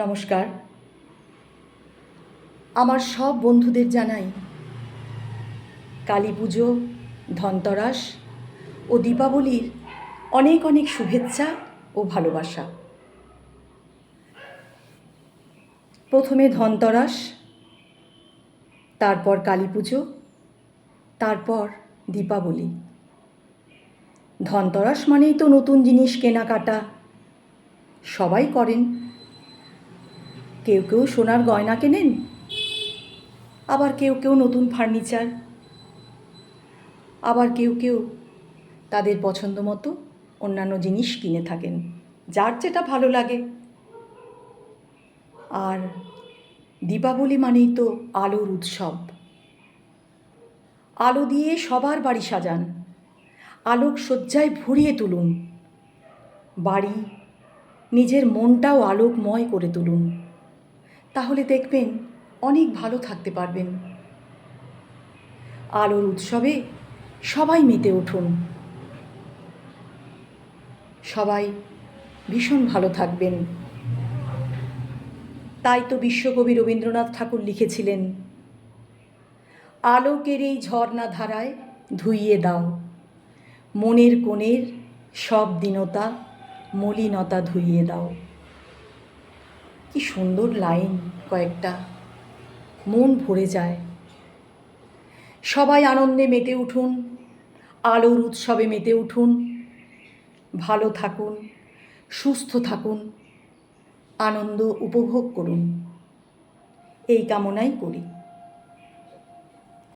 নমস্কার। আমার সব বন্ধুদের জানাই কালী পুজো, ধনতেরাস ও দীপাবলির অনেক অনেক শুভেচ্ছা ও ভালোবাসা। প্রথমে ধনতেরাস, তারপর কালী পুজো, তারপর দীপাবলি। ধনতেরাস মানেই তো নতুন জিনিস কেনাকাটা, সবাই করেন। কেউ কেউ সোনার গয়না কেনেন, আবার কেউ কেউ নতুন ফার্নিচার, আবার কেউ কেউ তাদের পছন্দ মতো অন্যান্য জিনিস কিনে থাকেন, যার যেটা ভালো লাগে। আর দীপাবলি মানেই তো আলোর উৎসব। আলো দিয়ে সবার বাড়ি সাজান, আলোকসজ্জায় ভরিয়ে তুলুন বাড়ি, নিজের মনটাও আলোকময় করে তুলুন। তাহলে দেখবেন অনেক ভালো থাকতে পারবেন। আলোর উৎসবে সবাই মেতে উঠুন, সবাই ভীষণ ভালো থাকবেন। তাই তো বিশ্বকবি রবীন্দ্রনাথ ঠাকুর লিখেছিলেন, আলোকের এই ঝর্ণা ধারায় ধুইয়ে দাও মনের কোণের সব দীনতা, মলিনতা ধুইয়ে দাও। কি সুন্দর লাইন কয়েকটা, মন ভরে যায়। সবাই আনন্দে মেতে উঠুন, আলোর উৎসবে মেতে উঠুন। ভালো থাকুন, সুস্থ থাকুন, আনন্দ উপভোগ করুন, এই কামনাই করি।